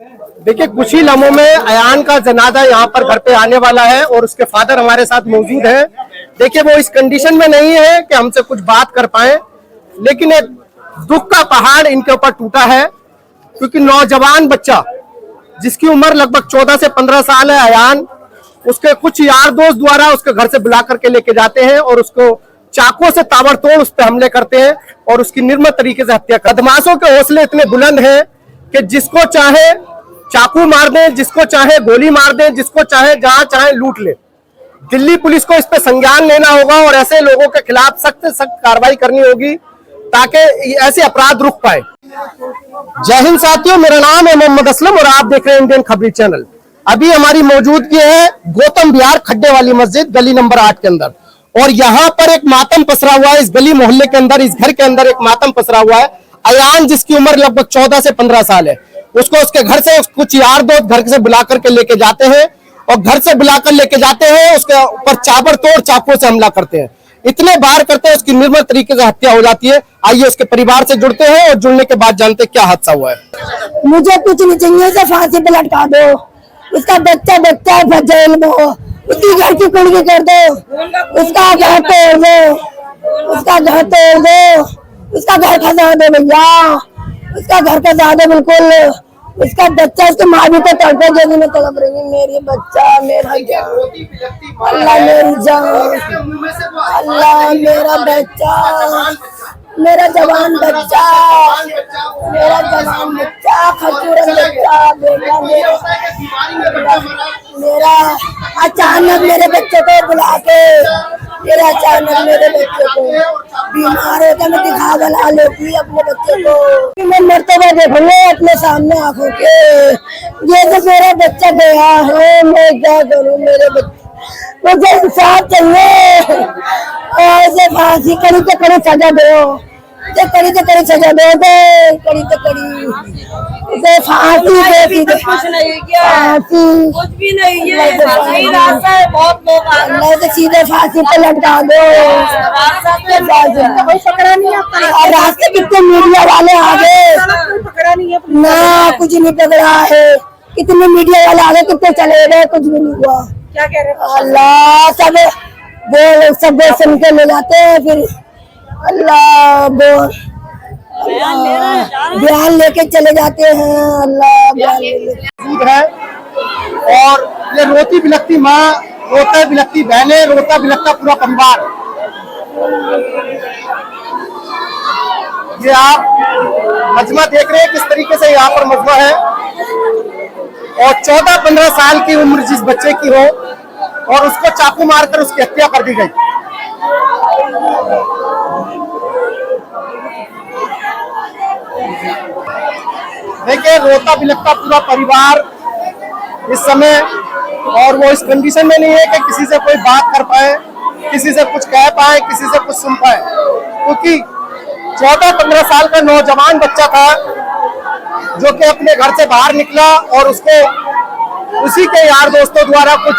देखिए कुछ ही लम्हों में अयान का जनाजा यहाँ पर घर पे आने वाला है और उसके फादर हमारे साथ मौजूद हैं। देखिए वो इस कंडीशन में नहीं है कि हमसे कुछ बात कर पाए, लेकिन एक दुख का पहाड़ इनके ऊपर टूटा है, क्योंकि नौजवान बच्चा जिसकी उम्र लगभग 14 से 15 साल है अयान, उसके कुछ यार दोस्त द्वारा उसके घर से बुला करके लेके जाते हैं और उसको चाकुओं से ताबड़तोड़ उस पर हमले करते हैं और उसकी निर्मम तरीके से हत्या कर। बदमाशों के हौसले इतने बुलंद हैं कि जिसको चाहे चाकू मार दें, जिसको चाहे गोली मार दें, जिसको चाहे जहां चाहे लूट ले। दिल्ली पुलिस को इस पे संज्ञान लेना होगा और ऐसे लोगों के खिलाफ सख्त से सख्त कार्रवाई करनी होगी ताकि ऐसे अपराध रुक पाए। जय हिंद साथियों, मेरा नाम है मोहम्मद असलम और आप देख रहे हैं इंडियन खबरी चैनल। अभी हमारी मौजूदगी है गौतम विहार खड्डे वाली मस्जिद गली नंबर 8 के अंदर, और यहाँ पर एक मातम पसरा हुआ है। इस गली मोहल्ले के अंदर, इस घर के अंदर एक मातम पसरा हुआ है। अयान जिसकी उम्र लगभग 14 से 15 साल है, उसको उसके घर से कुछ यार दोस्त घर से बुला करके लेके जाते हैं और घर से बुलाकर लेके जाते हैं, उसके ऊपर ताबड़तोड़ चाकुओं से हमला करते हैं। इतने बार करते हैं, उसकी निर्मम तरीके से हत्या हो जाती है। आइए उसके परिवार से जुड़ते हैं और जुड़ने के बाद जानते हैं क्या हादसा हुआ है। मुझे कुछ नहीं चाहिए, तो फांसी पे लटका दो। उसका बच्चा जेल में हो, उसकी घर की कुंडली कर दो, उसका घर तोड़ दो, उसका घर तोड़ दो, उसका घर खसा दो भैया, उसका घर खसा दो बिल्कुल। उसका बच्चा, उसकी माँ भी तो तड़पे जैसे में तड़प रही है। मेरी बच्चा, मेरा जान, अल्लाह मेरी जान, अल्लाह मेरा बच्चा, मेरा जवान बच्चा, मेरा जवान बच्चा, खूबसूरत बच्चा, बेटा मेरा अचानक मेरे बच्चे को बुला के, मेरा अचानक मेरे बच्चे को बीमार होता, मैं दिखा बना लेती अपने बच्चे को। मैं मरते हुए देखूंगा अपने सामने आंखों के। ये तो मेरा बच्चा गया है, मैं क्या करूँ? मेरे बच्चे, मुझे इंसाफ चाहिए। ऐसे फांसी कड़ी तो कड़ी सजा दो, कड़ी तो कड़ी सजा दो, कड़ी तो कड़ी फांसी दे। कुछ नहीं किया, फांसी कुछ भी नहीं है, सही रास्ता है। बहुत लोग आ रहे हैं, तो सीधे फांसी पे लटका दो। कोई पकड़ा नहीं है, और रास्ते कितने मीडिया वाले आ गए, पकड़ा नहीं है ना कुछ नहीं पकड़ा है। कितने मीडिया वाले आ गए, कितने चले गए, कुछ भी नहीं हुआ। क्या कह रहे हैं? अल्लाह सब सुन के ले जाते हैं, फिर अल्लाह बयान लेके चले जाते हैं। अल्लाह बयान है और ये रोती बिलखती माँ, रोता बिलखती बहनें, रोता बिलखता पूरा परिवार। ये आप मजमा देख रहे हैं किस तरीके से यहाँ पर मजमा है, और 14-15 साल की उम्र जिस बच्चे की हो और उसको चाकू मारकर उसकी हत्या कर दी गई। देखिए रोता बिलखता पूरा परिवार इस समय, और वो इस कंडीशन में नहीं है कि किसी से कोई बात कर पाए, किसी से कुछ कह पाए, किसी से कुछ सुन पाए, क्योंकि 14-15 साल का नौजवान बच्चा था जो कि अपने घर से बाहर निकला और उसको उसी के यार दोस्तों द्वारा, कुछ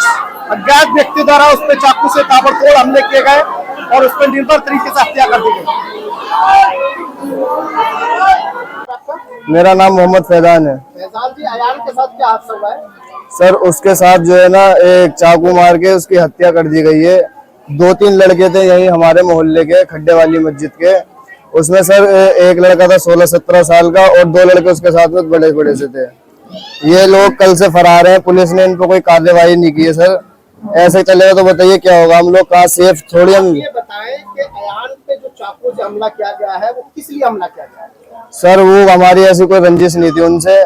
अज्ञात व्यक्ति द्वारा उस पर चाकू से ताबड़तोड़ हमले किए गए और उस पर निर्भर तरीके से हत्या कर दी गई। मेरा नाम मोहम्मद फैजान है। फैजान जी, अयान के साथ क्या हादसा हुआ है? सर उसके साथ जो है ना, एक चाकू मार के उसकी हत्या कर दी गई है। 2-3 लड़के थे यही हमारे मोहल्ले के खड्डे वाली मस्जिद के। उसमें सर एक लड़का था 16-17 साल का और 2 लड़के उसके साथ में बड़े बड़े से थे। ये लोग कल से फरार हैं, पुलिस ने इन पर कोई कार्रवाई नहीं की है। सर ऐसे चलेगा तो बताइए क्या होगा, हम लोग कहाँ सेफ थोड़ी। हम ये बताएं कि अयान पे जो चाकू से हमला किया गया है वो किस लिए हमला किया गया है? सर वो हमारी ऐसी कोई रंजिश नहीं थी उनसे,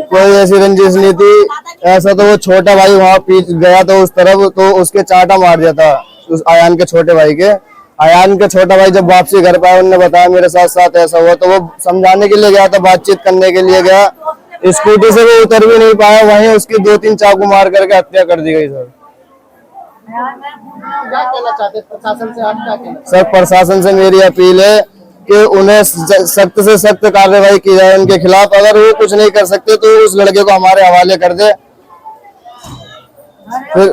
कोई ऐसी रंजिश नहीं थी। ऐसा तो वो छोटा भाई वहाँ पीछे गया तो उस तरफ, तो उसके चाटा मार दिया था उस अयान के छोटे भाई के। अयान के छोटा भाई जब वापसी घर पे आया, उन्होंने बताया मेरे साथ ऐसा हुआ, तो वो समझाने के लिए गया था, बातचीत करने के लिए गया। स्कूटी से वो उतर भी नहीं पाया, वहीं उसकी 2-3 चाकू मार करके हत्या कर दी गई। सर क्या कहना चाहते हैं प्रशासन से, आप क्या कहना? सर प्रशासन से मेरी अपील है कि उन्हें सख्त से सख्त कार्रवाई की जाए उनके खिलाफ। अगर वो कुछ नहीं कर सकते तो उस लड़के को हमारे हवाले कर दे। फिर